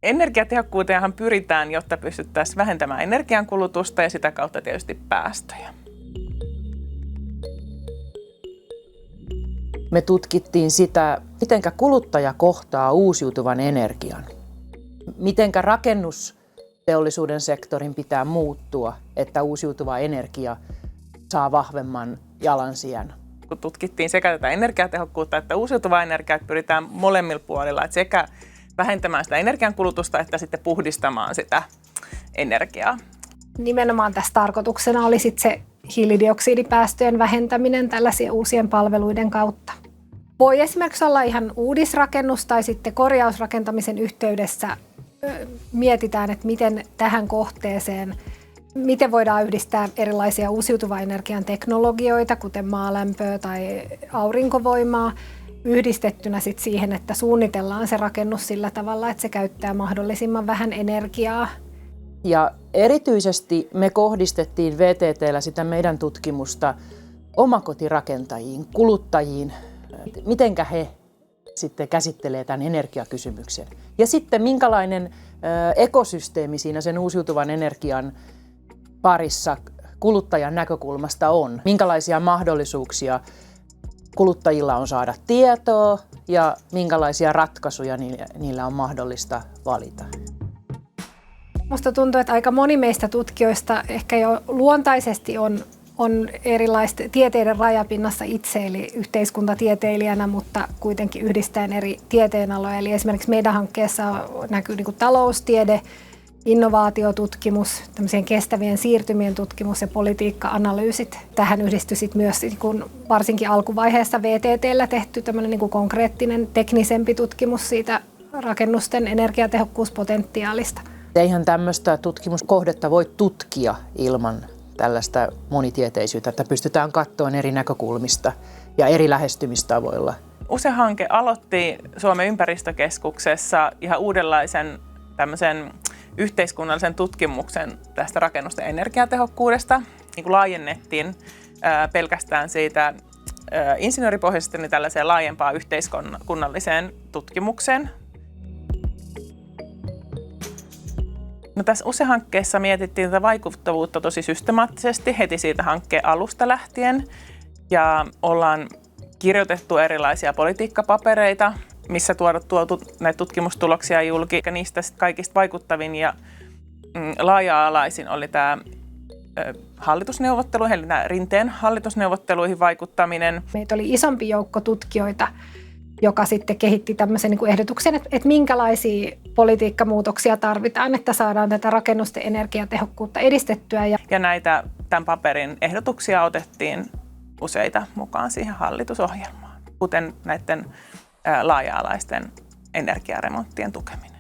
Energiatehokkuuteenhan pyritään, jotta pystyttäisiin vähentämään energiankulutusta ja sitä kautta tietysti päästöjä. Me tutkittiin sitä, miten kuluttaja kohtaa uusiutuvan energian. Miten rakennusteollisuuden sektorin pitää muuttua, että uusiutuva energia saa vahvemman jalansijan. Kun tutkittiin sekä tätä energiatehokkuutta että uusiutuvaa energiaa, pyritään molemmilla puolilla, että sekä vähentämään sitä energiankulutusta että sitten puhdistamaan sitä energiaa. Nimenomaan tässä tarkoituksena oli sitten se hiilidioksidipäästöjen vähentäminen tällaisia uusien palveluiden kautta. Voi esimerkiksi olla ihan uudisrakennus tai sitten korjausrakentamisen yhteydessä mietitään, että miten tähän kohteeseen, miten voidaan yhdistää erilaisia uusiutuvan energian teknologioita, kuten maalämpöä tai aurinkovoimaa, yhdistettynä sit siihen, että suunnitellaan se rakennus sillä tavalla, että se käyttää mahdollisimman vähän energiaa. Ja erityisesti me kohdistettiin VTT:llä sitä meidän tutkimusta omakotirakentajiin, kuluttajiin, mitenkä he sitten käsittelee tämän energiakysymyksen. Ja sitten minkälainen ekosysteemi siinä sen uusiutuvan energian parissa kuluttajan näkökulmasta on. Minkälaisia mahdollisuuksia kuluttajilla on saada tietoa ja minkälaisia ratkaisuja niillä on mahdollista valita. Musta tuntuu, että aika moni meistä tutkijoista ehkä jo luontaisesti on erilaista tieteiden rajapinnassa itse, eli yhteiskuntatieteilijänä, mutta kuitenkin yhdistäen eri tieteenaloja. Eli esimerkiksi meidän hankkeessa näkyy niin kuin taloustiede, innovaatiotutkimus, tämmöisen kestävien siirtymien tutkimus ja politiikka-analyysit. Tähän yhdistyi sitten myös niin kuin varsinkin alkuvaiheessa VTT:llä tehty tämmöinen niin kuin konkreettinen teknisempi tutkimus siitä rakennusten energiatehokkuuspotentiaalista. Eihän tämmöistä tutkimuskohdetta voi tutkia ilman tällaista monitieteisyyttä, että pystytään katsomaan eri näkökulmista ja eri lähestymistavoilla. USE-hanke aloitti Suomen ympäristökeskuksessa ihan uudenlaisen tämmöisen yhteiskunnallisen tutkimuksen tästä rakennusten energiatehokkuudesta. Niin kuin laajennettiin pelkästään siitä insinööripohjaisesti niin tällaiseen laajempaan yhteiskunnalliseen tutkimukseen. No, tässä USE-hankkeessa mietittiin tätä vaikuttavuutta tosi systemaattisesti heti siitä hankkeen alusta lähtien. Ja ollaan kirjoitettu erilaisia politiikkapapereita, missä tuotu näitä tutkimustuloksia julki. Ja niistä kaikista vaikuttavin ja laaja-alaisin oli tämä hallitusneuvottelu, eli Rinteen hallitusneuvotteluihin vaikuttaminen. Meitä oli isompi joukko tutkijoita, joka sitten kehitti tämmöisen niin kuin ehdotuksen, että minkälaisia politiikkamuutoksia tarvitaan, että saadaan tätä rakennusten energiatehokkuutta edistettyä. Ja näitä tämän paperin ehdotuksia otettiin useita mukaan siihen hallitusohjelmaan, kuten näiden laaja-alaisten energiaremonttien tukeminen.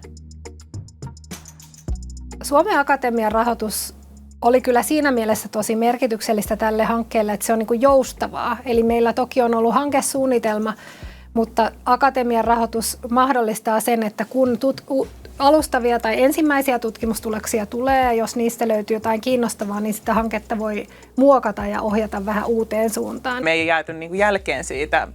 Suomen Akatemian rahoitus oli kyllä siinä mielessä tosi merkityksellistä tälle hankkeelle, että se on niin kuin joustavaa. Eli meillä toki on ollut hankesuunnitelma, mutta akatemian rahoitus mahdollistaa sen, että kun alustavia tai ensimmäisiä tutkimustuloksia tulee, jos niistä löytyy jotain kiinnostavaa, niin sitä hanketta voi muokata ja ohjata vähän uuteen suuntaan. Me ei jääty niin kuin jälkeen siitä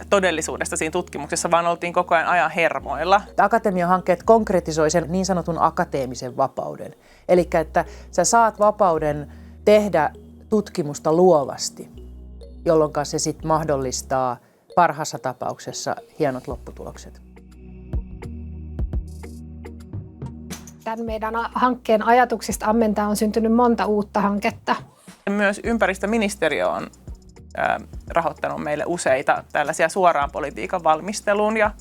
todellisuudesta siinä tutkimuksessa, vaan oltiin koko ajan hermoilla. Akatemian hankkeet konkretisoi sen niin sanotun akateemisen vapauden. Eli että sä saat vapauden tehdä tutkimusta luovasti, jolloin se sitten mahdollistaa parhaassa tapauksessa hienot lopputulokset. Tämän meidän hankkeen ajatuksista ammentaen on syntynyt monta uutta hanketta. Myös ympäristöministeriö on rahoittanut meille useita tällaisia suoraan politiikan valmisteluun ja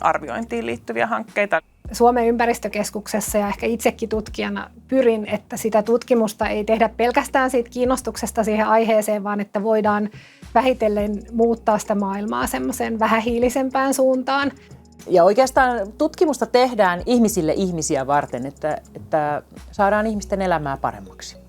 arviointiin liittyviä hankkeita. Suomen ympäristökeskuksessa ja ehkä itsekin tutkijana pyrin, että sitä tutkimusta ei tehdä pelkästään siitä kiinnostuksesta siihen aiheeseen, vaan että voidaan vähitellen muuttaa sitä maailmaa semmoiseen vähähiilisempään suuntaan. Ja oikeastaan tutkimusta tehdään ihmisille ihmisiä varten, että saadaan ihmisten elämää paremmaksi.